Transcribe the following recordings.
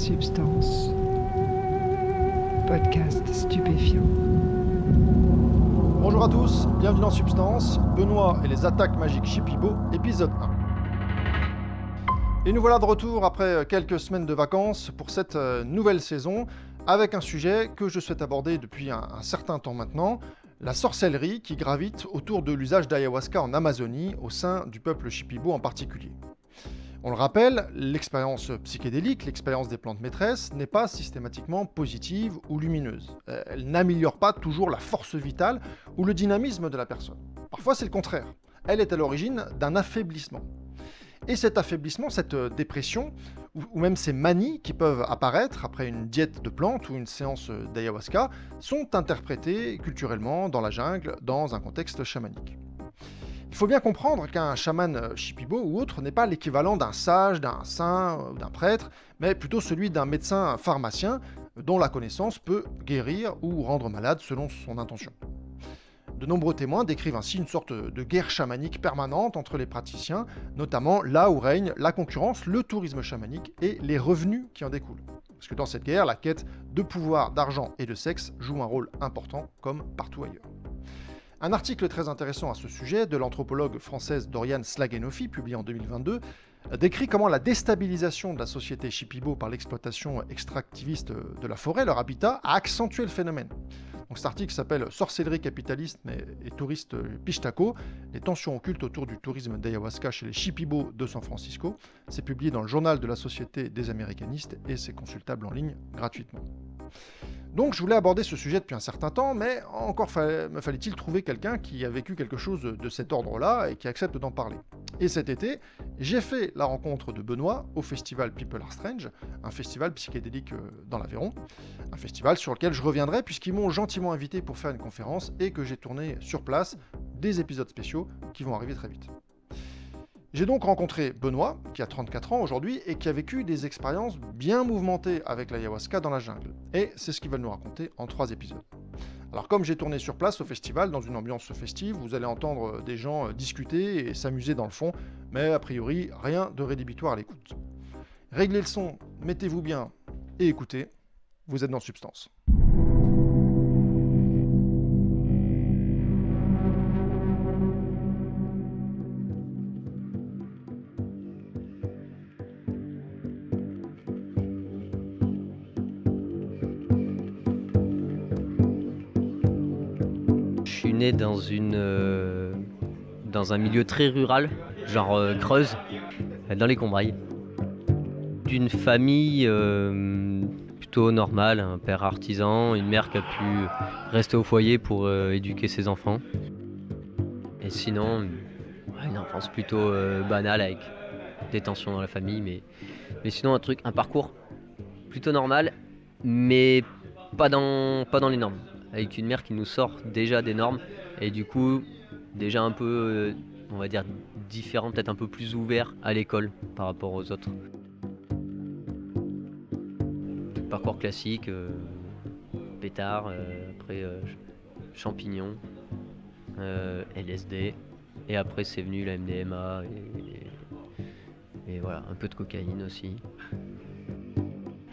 Substance. Podcast stupéfiant. Bonjour à tous, bienvenue dans Substance, Benoît et les attaques magiques Shipibo, épisode 1. Et nous voilà de retour après quelques semaines de vacances pour cette nouvelle saison, avec un sujet que je souhaite aborder depuis un certain temps maintenant, la sorcellerie qui gravite autour de l'usage d'ayahuasca en Amazonie, au sein du peuple Shipibo en particulier. On le rappelle, l'expérience psychédélique, l'expérience des plantes maîtresses, n'est pas systématiquement positive ou lumineuse. Elle n'améliore pas toujours la force vitale ou le dynamisme de la personne. Parfois c'est le contraire. Elle est à l'origine d'un affaiblissement. Et cet affaiblissement, cette dépression, ou même ces manies qui peuvent apparaître après une diète de plantes ou une séance d'ayahuasca, sont interprétées culturellement dans la jungle, dans un contexte chamanique. Il faut bien comprendre qu'un chaman Shipibo ou autre n'est pas l'équivalent d'un sage, d'un saint ou d'un prêtre, mais plutôt celui d'un médecin pharmacien dont la connaissance peut guérir ou rendre malade selon son intention. De nombreux témoins décrivent ainsi une sorte de guerre chamanique permanente entre les praticiens, notamment là où règne la concurrence, le tourisme chamanique et les revenus qui en découlent. Parce que dans cette guerre, la quête de pouvoir, d'argent et de sexe joue un rôle important comme partout ailleurs. Un article très intéressant à ce sujet de l'anthropologue française Doriane Slaghenofi, publié en 2022, décrit comment la déstabilisation de la société Shipibo par l'exploitation extractiviste de la forêt, leur habitat, a accentué le phénomène. Donc cet article s'appelle « Sorcellerie capitaliste et touristes Pishtaco, les tensions occultes autour du tourisme d'ayahuasca chez les Shipibo de San Francisco ». C'est publié dans le journal de la Société des Américanistes et c'est consultable en ligne gratuitement. Donc je voulais aborder ce sujet depuis un certain temps, mais encore me fallait-il trouver quelqu'un qui a vécu quelque chose de cet ordre-là et qui accepte d'en parler. Et cet été, j'ai fait la rencontre de Benoît au festival People Are Strange, un festival psychédélique dans l'Aveyron, un festival sur lequel je reviendrai puisqu'ils m'ont gentiment invité pour faire une conférence et que j'ai tourné sur place des épisodes spéciaux qui vont arriver très vite. J'ai donc rencontré Benoît, qui a 34 ans aujourd'hui, et qui a vécu des expériences bien mouvementées avec l'ayahuasca dans la jungle. Et c'est ce qu'il va nous raconter en 3 épisodes. Alors comme j'ai tourné sur place au festival, dans une ambiance festive, vous allez entendre des gens discuter et s'amuser dans le fond, mais a priori, rien de rédhibitoire à l'écoute. Réglez le son, mettez-vous bien et écoutez, vous êtes dans Substance. Je suis né dans un milieu très rural, genre Creuse, dans les Combrailles. D'une famille plutôt normale, un père artisan, une mère qui a pu rester au foyer pour éduquer ses enfants. Et sinon, une enfance plutôt banale avec des tensions dans la famille, mais sinon un parcours plutôt normal, mais pas dans les normes. Avec une mère qui nous sort déjà des normes et du coup déjà un peu, on va dire, différent, peut-être un peu plus ouvert à l'école par rapport aux autres. Parcours classique, pétard, après champignons, LSD, et après c'est venu la MDMA et voilà, un peu de cocaïne aussi.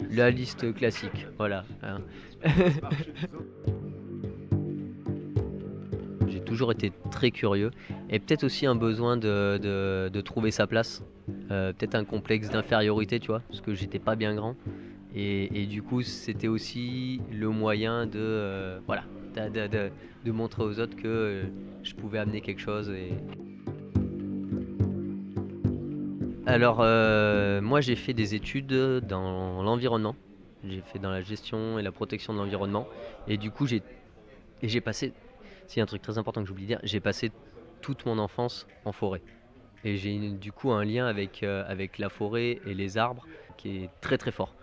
La liste classique, voilà. Hein. J'ai toujours été très curieux et peut-être aussi un besoin de trouver sa place. Peut-être un complexe d'infériorité, tu vois, parce que j'étais pas bien grand. Et du coup, c'était aussi le moyen de montrer aux autres que je pouvais amener quelque chose. Alors, moi, j'ai fait des études dans l'environnement. J'ai fait dans la gestion et la protection de l'environnement. Et du coup, j'ai passé, c'est un truc très important que j'oublie de dire, j'ai passé toute mon enfance en forêt. Et j'ai du coup un lien avec la forêt et les arbres qui est très très fort.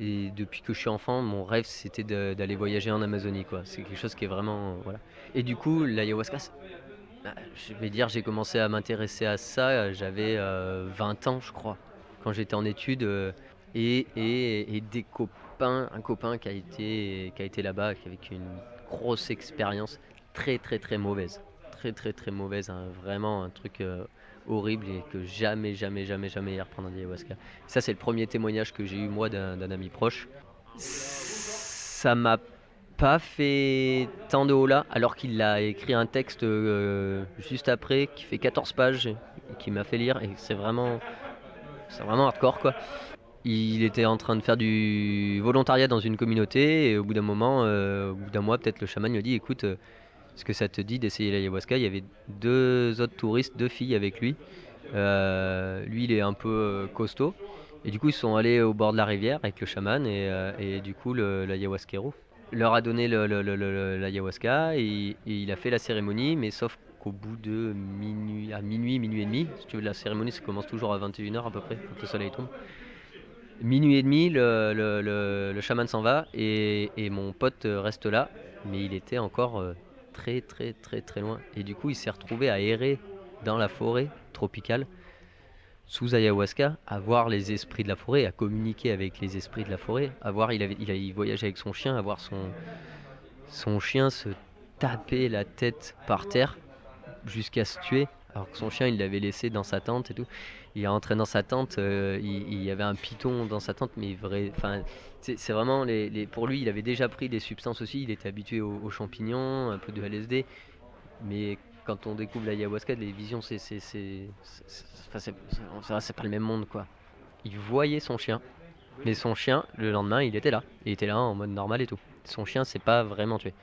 Et depuis que je suis enfant, mon rêve c'était d'aller voyager en Amazonie, quoi. C'est quelque chose qui est vraiment voilà. Et du coup, l'ayahuasca, je vais dire, j'ai commencé à m'intéresser à ça. J'avais 20 ans, je crois, quand j'étais en études, et des copains, un copain qui a été là-bas, avec une grosse expérience très très très mauvaise, très très très mauvaise, hein, vraiment un truc horrible et que jamais il reprendra de l'ayahuasca. Ça, c'est le premier témoignage que j'ai eu moi d'un ami proche. Ça m'a pas fait tant de haut là, alors qu'il a écrit un texte juste après qui fait 14 pages et qui m'a fait lire, et c'est vraiment hardcore quoi. Il était en train de faire du volontariat dans une communauté et au bout d'un moment, au bout d'un mois peut-être, le chaman lui a dit écoute, est-ce que ça te dit d'essayer l'ayahuasca? Il y avait 2 autres touristes, 2 filles avec lui. Lui il est un peu costaud et du coup ils sont allés au bord de la rivière avec le chaman et du coup l'ayahuasquero leur a donné l'ayahuasca et il a fait la cérémonie, mais sauf qu'au bout de minuit et demi, si tu veux, la cérémonie ça commence toujours à 21h à peu près quand le soleil tombe. Minuit et demi, le chaman s'en va et mon pote reste là, mais il était encore très loin. Et du coup, il s'est retrouvé à errer dans la forêt tropicale sous ayahuasca, à voir les esprits de la forêt, à communiquer avec les esprits de la forêt, à voir, il voyageait avec son chien, à voir son chien se taper la tête par terre jusqu'à se tuer, alors que son chien il l'avait laissé dans sa tente et tout. Il est rentré dans sa tente, il y avait un python dans sa tente, mais vrai, enfin, c'est vraiment pour lui, il avait déjà pris des substances aussi, il était habitué aux champignons, un peu de LSD, mais quand on découvre l'ayahuasca, les visions, c'est pas le même monde quoi. Il voyait son chien, mais son chien, le lendemain, il était là en mode normal et tout. Son chien s'est pas vraiment tué.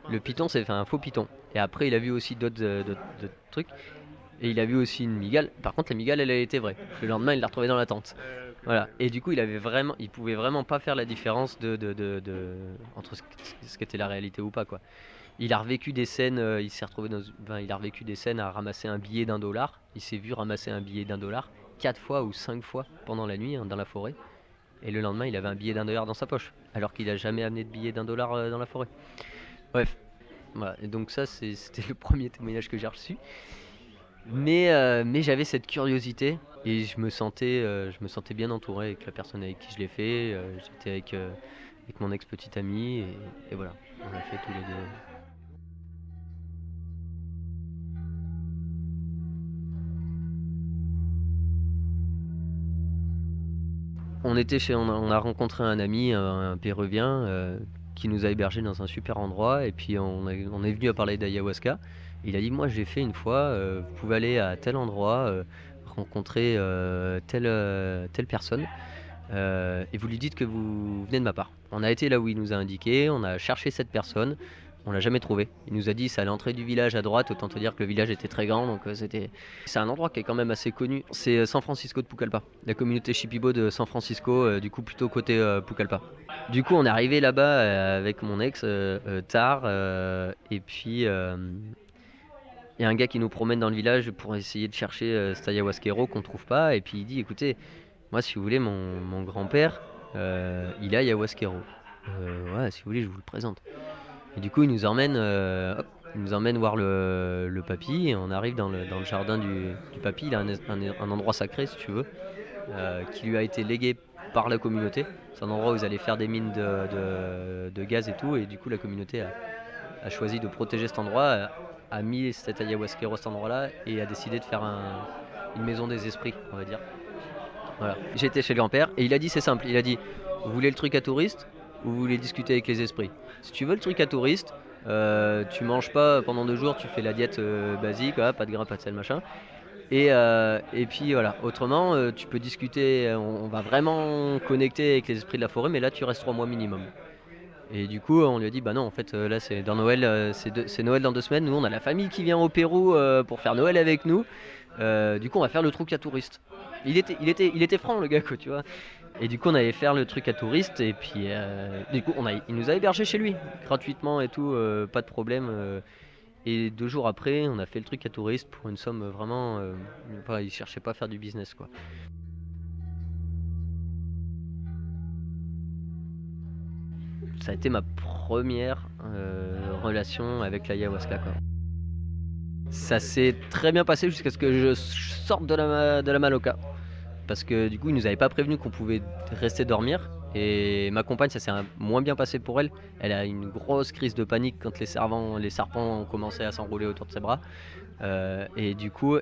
Le python, c'est un faux python. Et après, il a vu aussi d'autres trucs. Et il a vu aussi une migale. Par contre, la migale, elle a été vraie. Le lendemain, il l'a retrouvée dans la tente. Voilà. Et du coup, il pouvait vraiment pas faire la différence entre ce qu'était la réalité ou pas, quoi. Il a revécu des scènes. Il s'est retrouvé il a revécu des scènes à ramasser un billet d'1 $. Il s'est vu ramasser un billet d'1 $ 4 fois ou 5 fois pendant la nuit, hein, dans la forêt. Et le lendemain, il avait un billet d'1 $ dans sa poche, alors qu'il a jamais amené de billet d'1 $ dans la forêt. Bref, voilà. Et donc ça, c'était le premier témoignage que j'ai reçu. Mais j'avais cette curiosité et je me sentais bien entouré avec la personne avec qui je l'ai fait. J'étais avec mon ex-petite amie et voilà, on l'a fait tous les deux. On a rencontré un ami, un Péruvien, qui nous a hébergés dans un super endroit, et puis on est venu à parler d'ayahuasca. Il a dit moi j'ai fait une fois, vous pouvez aller à tel endroit, rencontrer telle personne, et vous lui dites que vous venez de ma part. On a été là où il nous a indiqué, on a cherché cette personne, on l'a jamais trouvée. Il nous a dit c'est à l'entrée du village à droite, autant te dire que le village était très grand, donc c'est un endroit qui est quand même assez connu. C'est San Francisco de Pucallpa, la communauté Shipibo de San Francisco, du coup plutôt côté Pucallpa. Du coup on est arrivé là-bas avec mon ex tard, et puis il y a un gars qui nous promène dans le village pour essayer de chercher cet ayahuasquero qu'on trouve pas, et puis il dit écoutez, moi si vous voulez mon grand-père, il est ayahuasquero. Ouais, si vous voulez je vous le présente. Et du coup il nous emmène voir le papy, et on arrive dans le jardin du papy. Il a un endroit sacré si tu veux, qui lui a été légué par la communauté. C'est un endroit où ils allaient faire des mines de gaz et tout, et du coup la communauté a choisi de protéger cet endroit, a mis cet ayahuasquero à cet endroit-là et a décidé de faire une maison des esprits, on va dire. Voilà. J'étais chez le grand-père et il a dit c'est simple, il a dit vous voulez le truc à touriste ou vous voulez discuter avec les esprits? Si tu veux le truc à touriste, tu manges pas pendant 2 jours, tu fais la diète basique, voilà, pas de gras, pas de sel, machin. Et puis voilà, autrement tu peux discuter, on va vraiment connecter avec les esprits de la forêt, mais là tu restes 3 mois minimum. Et du coup on lui a dit bah non en fait là c'est dans Noël, c'est Noël dans 2 semaines, nous on a la famille qui vient au Pérou pour faire Noël avec nous, du coup on va faire le truc à touriste. Il était franc le gars quoi, tu vois. Et du coup on allait faire le truc à touriste, et puis du coup il nous a hébergés chez lui gratuitement et tout, pas de problème. Et 2 jours après on a fait le truc à touriste pour une somme vraiment, il cherchait pas à faire du business quoi. Ça a été ma première relation avec l'ayahuasca quoi. Ça s'est très bien passé jusqu'à ce que je sorte de la Maloca. Parce que du coup, ils nous avaient pas prévenu qu'on pouvait rester dormir. Et ma compagne, ça s'est moins bien passé pour elle. Elle a une grosse crise de panique quand les serpents ont commencé à s'enrouler autour de ses bras. Et du coup,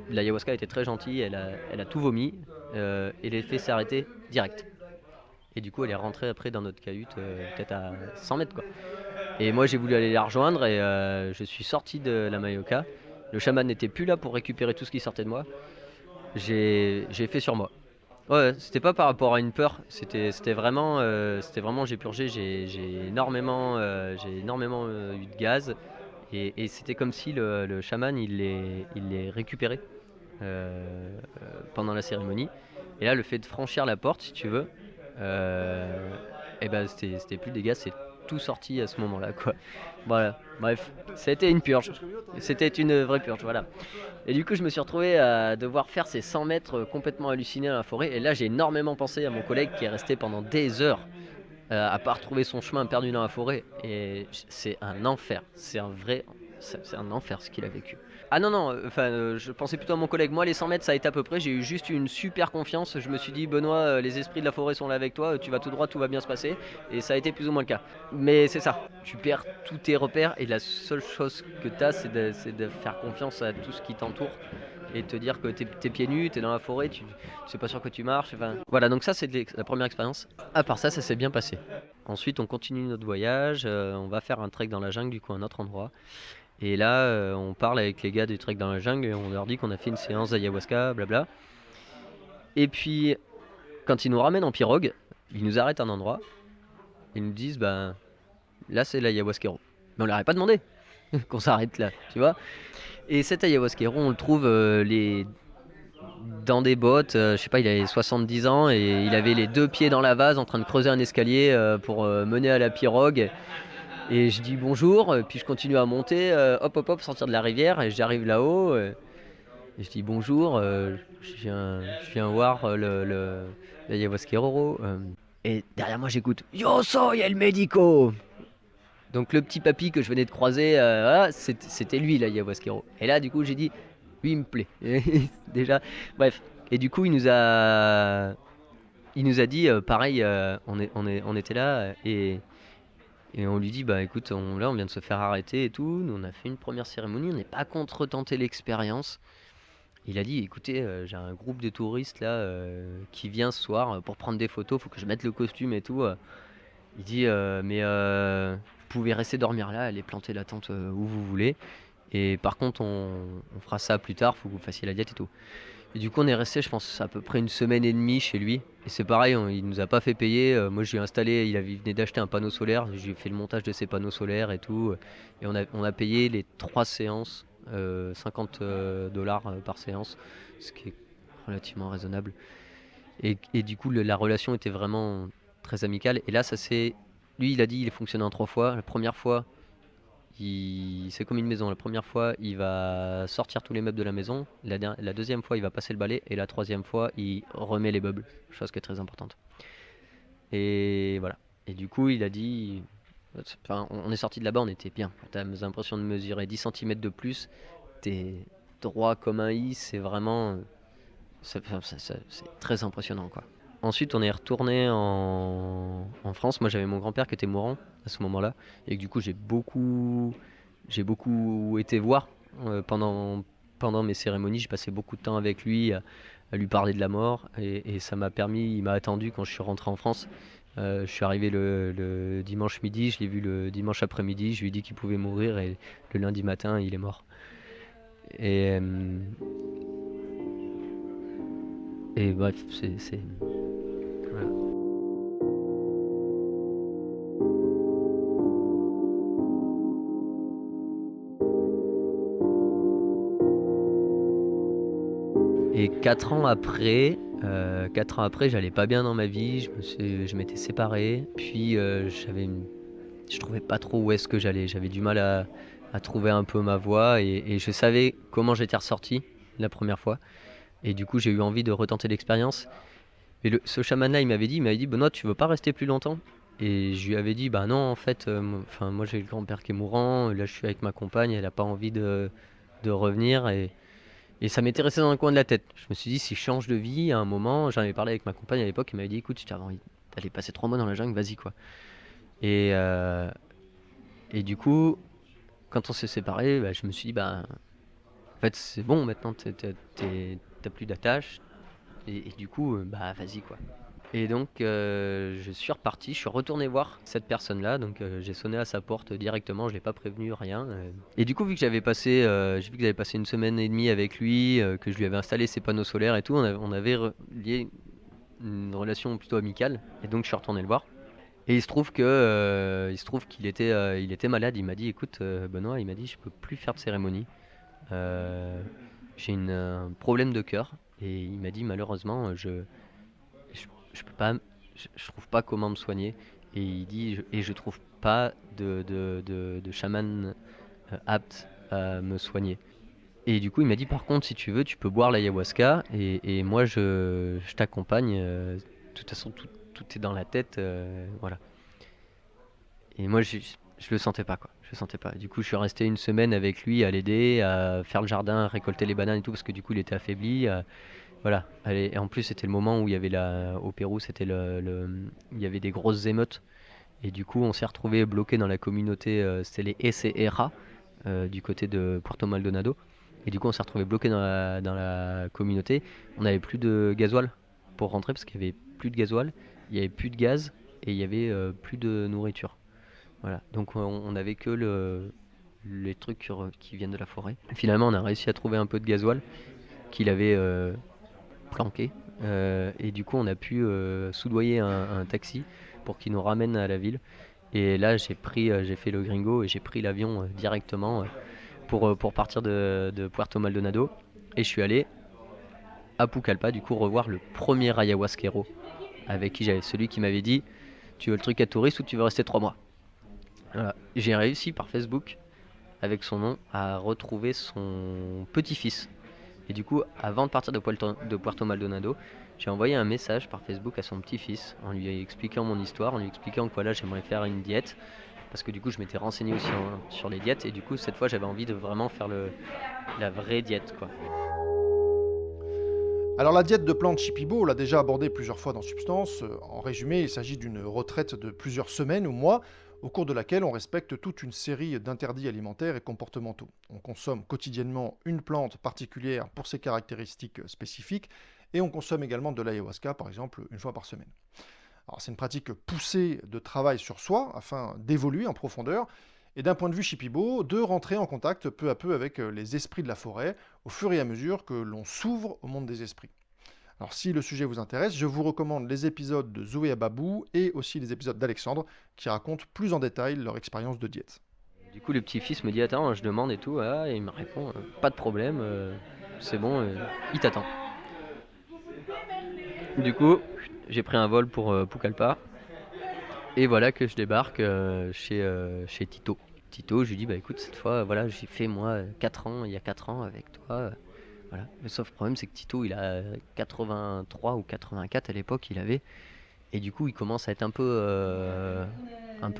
l'ayahuasca était très gentille, elle a tout vomi, et l'effet s'est arrêté direct. Et du coup, elle est rentrée après dans notre cahute, peut-être à 100 mètres, quoi. Et moi, j'ai voulu aller la rejoindre et je suis sorti de la Mayoka. Le chaman n'était plus là pour récupérer tout ce qui sortait de moi. J'ai fait sur moi. Ouais, c'était pas par rapport à une peur, c'était vraiment j'ai purgé, j'ai énormément, eu de gaz et c'était comme si le chaman il les récupérait pendant la cérémonie. Et là, le fait de franchir la porte, si tu veux, et ben c'était plus des gaz, c'est tout sorti à ce moment-là, quoi. Voilà, bref, c'était une purge. C'était une vraie purge, voilà. Et du coup, je me suis retrouvé à devoir faire ces 100 mètres complètement hallucinés dans la forêt. Et là, j'ai énormément pensé à mon collègue qui est resté pendant des heures à pas retrouver son chemin perdu dans la forêt. Et c'est un enfer. C'est un enfer ce qu'il a vécu. Ah non, non, je pensais plutôt à mon collègue. Moi, les 100 mètres, ça a été à peu près. J'ai eu juste une super confiance. Je me suis dit, Benoît, les esprits de la forêt sont là avec toi. Tu vas tout droit, tout va bien se passer. Et ça a été plus ou moins le cas. Mais c'est ça. Tu perds tous tes repères. Et la seule chose que tu as, c'est de faire confiance à tout ce qui t'entoure. Et te dire que t'es pieds nus, t'es dans la forêt, tu sais pas sur quoi tu marches. Enfin, voilà, donc ça, c'est la première expérience. À part ça s'est bien passé. Ensuite, on continue notre voyage. On va faire un trek dans la jungle, du coup, à un autre endroit. Et là, on parle avec les gars du trek dans la jungle et on leur dit qu'on a fait une séance d'ayahuasca, blabla. Et puis, quand ils nous ramènent en pirogue, ils nous arrêtent à un endroit. Ils nous disent, ben, là c'est l'ayahuasquero. Mais on leur avait pas demandé qu'on s'arrête là, tu vois. Et cet ayahuasquero, on le trouve dans des bottes. Je sais pas, il avait 70 ans et il avait les 2 pieds dans la vase en train de creuser un escalier pour mener à la pirogue. Et je dis bonjour, puis je continue à monter, hop, sortir de la rivière, et j'arrive là-haut, et je dis bonjour, je viens voir l'ayahuasquero, et derrière moi j'écoute Yo soy el médico. Donc le petit papy que je venais de croiser, voilà, c'était lui l'ayahuasquero. Et là du coup j'ai dit, lui il me plaît, déjà, bref. Et du coup il nous a dit, pareil, on était là, et on lui dit, bah écoute, là on vient de se faire arrêter et tout, nous on a fait une première cérémonie, on n'est pas contre tenter l'expérience. Il a dit, écoutez, j'ai un groupe de touristes là qui vient ce soir pour prendre des photos, faut que je mette le costume et tout. Il dit, mais vous pouvez rester dormir là, aller planter la tente où vous voulez. Et par contre, on fera ça plus tard, faut que vous fassiez la diète et tout. Et du coup, on est resté, je pense, à peu près une semaine et demie chez lui. Et c'est pareil, il nous a pas fait payer. Moi, j'ai installé, il venait d'acheter un panneau solaire. J'ai fait le montage de ses panneaux solaires et tout. Et on a payé les 3 séances, $50 par séance, ce qui est relativement raisonnable. Et du coup, la relation était vraiment très amicale. Et là, lui, il a dit, il est fonctionné en 3 fois. La première fois, c'est comme une maison. La première fois, il va sortir tous les meubles de la maison. La deuxième fois, il va passer le balai. Et la troisième fois, il remet les meubles. Chose qui est très importante. Et voilà. Et du coup, il a dit... Enfin, on est sorti de là-bas, on était bien. T'as l'impression de mesurer 10 cm de plus. T'es droit comme un i. C'est vraiment... c'est très impressionnant, quoi. Ensuite, on est retourné en France. Moi, j'avais mon grand-père qui était mourant à ce moment-là. Et du coup, j'ai beaucoup été voir pendant mes cérémonies. J'ai passé beaucoup de temps avec lui, à lui parler de la mort. Et ça m'a permis, il m'a attendu quand je suis rentré en France. Je suis arrivé le dimanche midi, je l'ai vu le dimanche après-midi. Je lui ai dit qu'il pouvait mourir et le lundi matin, il est mort. Et bref, c'est... Voilà. Et 4 ans après, j'allais pas bien dans ma vie, je m'étais séparé, puis je trouvais pas trop où est-ce que j'allais, j'avais du mal à trouver un peu ma voie et je savais comment j'étais ressorti la première fois. Et du coup, j'ai eu envie de retenter l'expérience. Mais ce chaman-là, il m'avait dit, Benoît, tu veux pas rester plus longtemps? Et je lui avais dit, bah non, en fait, moi j'ai le grand-père qui est mourant, là je suis avec ma compagne, elle a pas envie de revenir. Et ça m'était resté dans le coin de la tête. Je me suis dit, si je change de vie, à un moment, j'en avais parlé avec ma compagne à l'époque, elle m'avait dit, écoute, si tu as envie d'aller passer 3 mois dans la jungle, vas-y, quoi. Et du coup, quand on s'est séparés, bah, je me suis dit, bah En fait, c'est bon, maintenant, t'as plus d'attache, et du coup, bah vas-y quoi. Et donc, je suis reparti, je suis retourné voir cette personne-là, donc j'ai sonné à sa porte directement, je l'ai pas prévenu, rien. Et du coup, vu que j'ai vu que j'avais passé une semaine et demie avec lui, que je lui avais installé ses panneaux solaires et tout, on avait lié une relation plutôt amicale, et donc je suis retourné le voir. Et il se trouve il était malade. Il m'a dit, écoute, Benoît, il m'a dit, je peux plus faire de cérémonie. Euh, j'ai un problème de cœur, et il m'a dit, malheureusement, je peux pas, je trouve pas comment me soigner. Et il dit, et je trouve pas de chaman apte à me soigner. Et du coup, il m'a dit, par contre, si tu veux, tu peux boire l'ayahuasca, et moi, je t'accompagne. De toute façon, tout est dans la tête, voilà. Et moi, je le sentais pas, quoi. Je le sentais pas. Du coup, je suis resté une semaine avec lui à l'aider, à faire le jardin, à récolter les bananes et tout, parce que du coup, il était affaibli. Voilà. Et en plus, c'était le moment où il y avait au Pérou, il y avait des grosses émeutes. Et du coup, on s'est retrouvé bloqué dans la communauté, c'était les SERA, du côté de Puerto Maldonado. Et du coup, on s'est retrouvé bloqué dans la communauté. On n'avait plus de gasoil pour rentrer parce qu'il y avait plus de gasoil, il y avait plus de gaz, et il y avait plus de nourriture. Voilà, donc on avait que les trucs qui viennent de la forêt. Finalement, on a réussi à trouver un peu de gasoil qu'il avait planqué. Et du coup, on a pu soudoyer un taxi pour qu'il nous ramène à la ville. Et là, j'ai fait le gringo et j'ai pris l'avion directement pour partir de Puerto Maldonado. Et je suis allé à Pucallpa, du coup, revoir le premier ayahuasquero avec qui j'avais celui qui m'avait dit: tu veux le truc à touriste ou tu veux rester 3 mois? Voilà. J'ai réussi par Facebook, avec son nom, à retrouver son petit-fils. Et du coup, avant de partir de Puerto Maldonado, j'ai envoyé un message par Facebook à son petit-fils en lui expliquant mon histoire, en lui expliquant que voilà, j'aimerais faire une diète. Parce que du coup, je m'étais renseigné aussi sur les diètes. Et du coup, cette fois, j'avais envie de vraiment faire la vraie diète, quoi. Alors la diète de plantes Shipibo, on l'a déjà abordée plusieurs fois dans Substance. En résumé, il s'agit d'une retraite de plusieurs semaines ou mois, au cours de laquelle on respecte toute une série d'interdits alimentaires et comportementaux. On consomme quotidiennement une plante particulière pour ses caractéristiques spécifiques, et on consomme également de l'ayahuasca, par exemple, une fois par semaine. Alors c'est une pratique poussée de travail sur soi, afin d'évoluer en profondeur, et d'un point de vue Shipibo, de rentrer en contact peu à peu avec les esprits de la forêt, au fur et à mesure que l'on s'ouvre au monde des esprits. Alors si le sujet vous intéresse, je vous recommande les épisodes de Zoé Ababou et aussi les épisodes d'Alexandre qui racontent plus en détail leur expérience de diète. Du coup, le petit-fils me dit: attends, je demande et tout. Ah, et il me répond: pas de problème, c'est bon, il t'attend. Du coup, j'ai pris un vol pour Pucallpa. Et voilà que je débarque chez Tito. Tito, je lui dis: bah écoute, cette fois, voilà, j'ai fait moi 4 ans, il y a 4 ans avec toi. Voilà. Le sauf problème, c'est que Tito, il a 83 ou 84 à l'époque, il avait. Et du coup, il commence à être un peu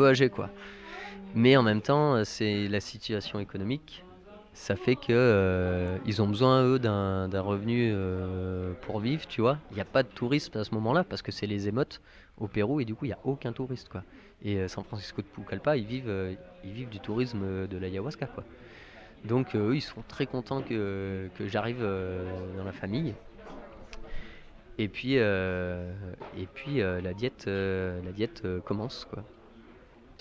âgé, quoi. Mais en même temps, c'est la situation économique. Ça fait que ils ont besoin, eux, d'un revenu pour vivre, tu vois. Il n'y a pas de tourisme à ce moment-là parce que c'est les émeutes au Pérou et du coup, il n'y a aucun touriste, quoi. Et San Francisco de Pucallpa, ils vivent du tourisme de l'ayahuasca, quoi. Donc eux, ils sont très contents que j'arrive dans la famille. Et puis, la diète commence, quoi.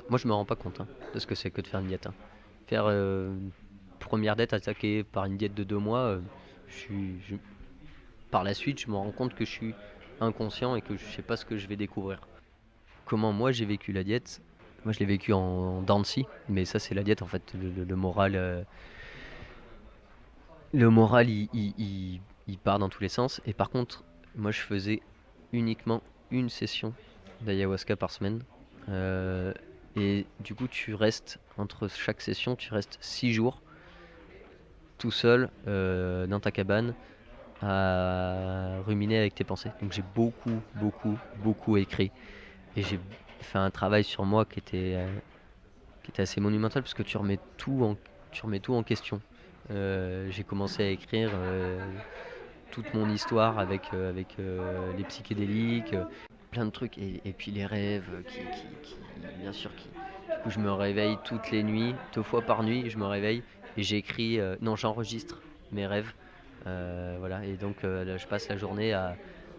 Moi, je me rends pas compte, hein, de ce que c'est que de faire une diète, hein. Faire une première diète attaquée par une diète de 2 mois, par la suite, je me rends compte que je suis inconscient et que je sais pas ce que je vais découvrir. Comment moi j'ai vécu la diète? Moi, je l'ai vécu en dents de scie, mais ça, c'est la diète en fait. Le moral, il part dans tous les sens. Et par contre, moi, je faisais uniquement une session d'ayahuasca par semaine. Euh, et du coup, entre chaque session, tu restes 6 jours tout seul dans ta cabane à ruminer avec tes pensées. Donc j'ai beaucoup écrit. Et j'ai fait un travail sur moi qui était assez monumental parce que tu remets tout en question. J'ai commencé à écrire toute mon histoire avec les psychédéliques, plein de trucs, et puis les rêves bien sûr, du coup je me réveille toutes les nuits, 2 fois par nuit je me réveille et j'écris, non, j'enregistre mes rêves. Voilà, et donc là, je passe la journée à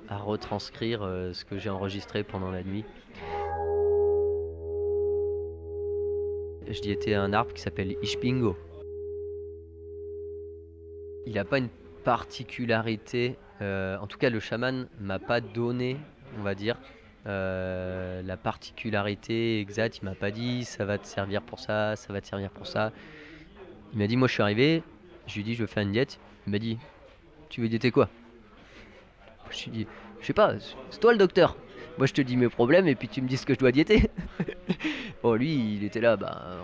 retranscrire ce que j'ai enregistré pendant la nuit. Je diétais un arbre qui s'appelle Ishpingo. Il n'a pas une particularité, en tout cas le chaman m'a pas donné, on va dire, la particularité exacte. Il m'a pas dit ça va te servir pour ça, ça va te servir pour ça. Il m'a dit, moi je suis arrivé, je lui ai dit je veux faire une diète. Il m'a dit, tu veux diéter quoi? Je lui ai dit, je sais pas, c'est toi le docteur. Moi je te dis mes problèmes et puis tu me dis ce que je dois diéter. Bon, lui il était là,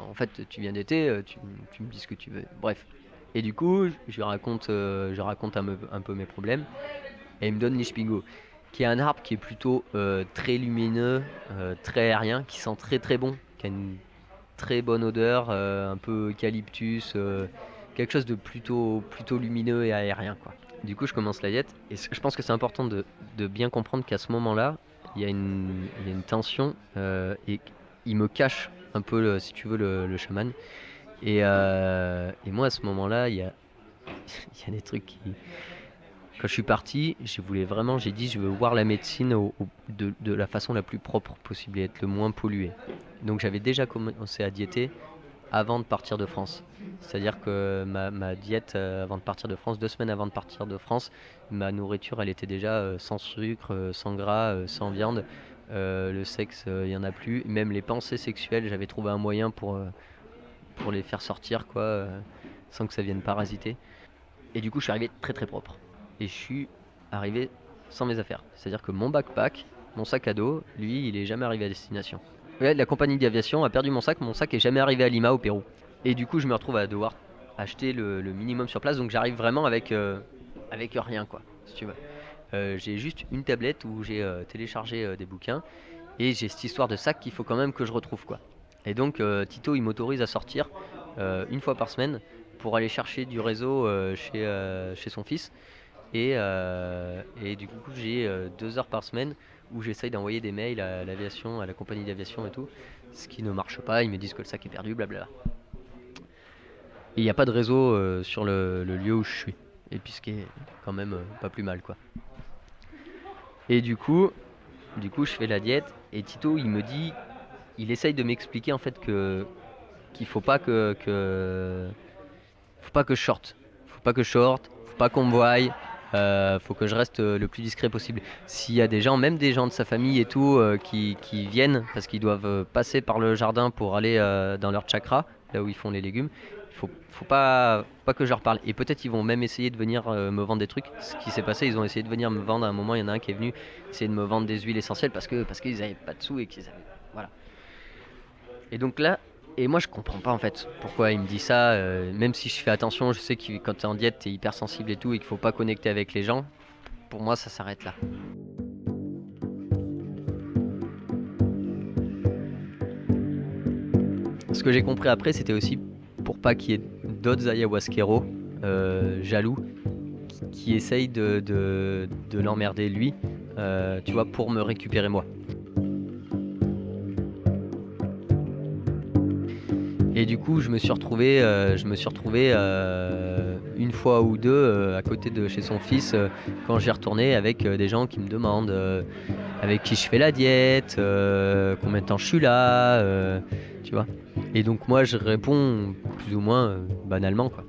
en fait tu viens diéter, tu me dis ce que tu veux. Bref. Et du coup, je raconte un peu mes problèmes. Et il me donne l'Ishpingo, qui est un arbre qui est plutôt très lumineux, très aérien, qui sent très très bon, qui a une très bonne odeur, un peu eucalyptus, quelque chose de plutôt lumineux et aérien, quoi. Du coup, je commence la diète et je pense que c'est important de bien comprendre qu'à ce moment-là, il y a une tension et il me cache un peu, si tu veux, le chaman. Et moi, à ce moment-là, il y a des trucs qui... Quand je suis parti, j'ai dit je veux voir la médecine de la façon la plus propre possible et être le moins pollué. Donc j'avais déjà commencé à diéter avant de partir de France. C'est-à-dire que ma diète avant de partir de France, 2 semaines avant de partir de France, ma nourriture elle était déjà sans sucre, sans gras, sans viande. Le sexe, il n'y en a plus. Même les pensées sexuelles, j'avais trouvé un moyen pour les faire sortir, quoi, sans que ça vienne parasiter. Et du coup, je suis arrivé très très propre. Et je suis arrivé sans mes affaires. C'est-à-dire que mon backpack, mon sac à dos, lui, il est jamais arrivé à destination. Ouais, la compagnie d'aviation a perdu mon sac est jamais arrivé à Lima, au Pérou. Et du coup, je me retrouve à devoir acheter le minimum sur place, donc j'arrive vraiment avec rien, quoi, si tu veux. J'ai juste une tablette où j'ai téléchargé des bouquins, et j'ai cette histoire de sac qu'il faut quand même que je retrouve, quoi. Et donc Tito il m'autorise à sortir une fois par semaine pour aller chercher du réseau chez son fils. Et du coup j'ai 2 heures par semaine où j'essaye d'envoyer des mails à l'aviation, à la compagnie d'aviation et tout. Ce qui ne marche pas, ils me disent que le sac est perdu, blablabla. Et il n'y a pas de réseau sur le lieu où je suis. Et puis ce qui est quand même pas plus mal, quoi. Et du coup je fais la diète et Tito il essaye de m'expliquer en fait qu'il faut pas que je sorte. Faut pas que je sorte, faut pas qu'on me voie. Faut que je reste le plus discret possible. S'il y a des gens, même des gens de sa famille et tout, qui viennent parce qu'ils doivent passer par le jardin pour aller dans leur chakra, là où ils font les légumes, faut pas que je leur parle. Et peut-être ils vont même essayer de venir me vendre des trucs. Ce qui s'est passé, ils ont essayé de venir me vendre à un moment. Il y en a un qui est venu essayer de me vendre des huiles essentielles parce qu'ils avaient pas de sous et qu'ils avaient... Voilà. Et donc là, et moi je comprends pas en fait pourquoi il me dit ça, même si je fais attention, je sais que quand t'es en diète t'es hyper sensible et tout et qu'il faut pas connecter avec les gens. Pour moi ça s'arrête là. Ce que j'ai compris après, c'était aussi pour pas qu'il y ait d'autres ayahuasqueros jaloux qui essayent de l'emmerder lui, tu vois, pour me récupérer moi. Et du coup, je me suis retrouvé une fois ou deux à côté de chez son fils quand j'y retourné avec des gens qui me demandent avec qui je fais la diète, combien de temps je suis là, tu vois. Et donc moi, je réponds plus ou moins banalement, quoi.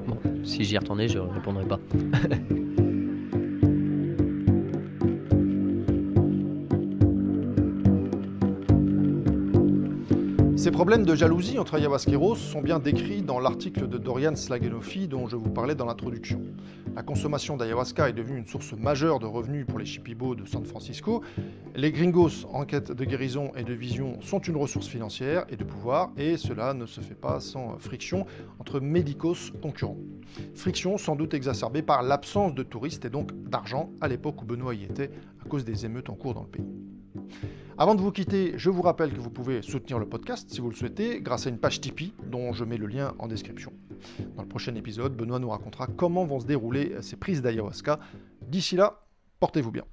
Bon, si j'y retournais, je répondrais pas. Ces problèmes de jalousie entre ayahuasqueros sont bien décrits dans l'article de Dorian Slaghenoffy dont je vous parlais dans l'introduction. La consommation d'ayahuasca est devenue une source majeure de revenus pour les Shipibo de San Francisco. Les gringos en quête de guérison et de vision sont une ressource financière et de pouvoir, et cela ne se fait pas sans friction entre médicos concurrents. Friction sans doute exacerbée par l'absence de touristes et donc d'argent à l'époque où Benoît y était à cause des émeutes en cours dans le pays. Avant de vous quitter, je vous rappelle que vous pouvez soutenir le podcast si vous le souhaitez grâce à une page Tipeee dont je mets le lien en description. Dans le prochain épisode, Benoît nous racontera comment vont se dérouler ces prises d'ayahuasca. D'ici là, portez-vous bien.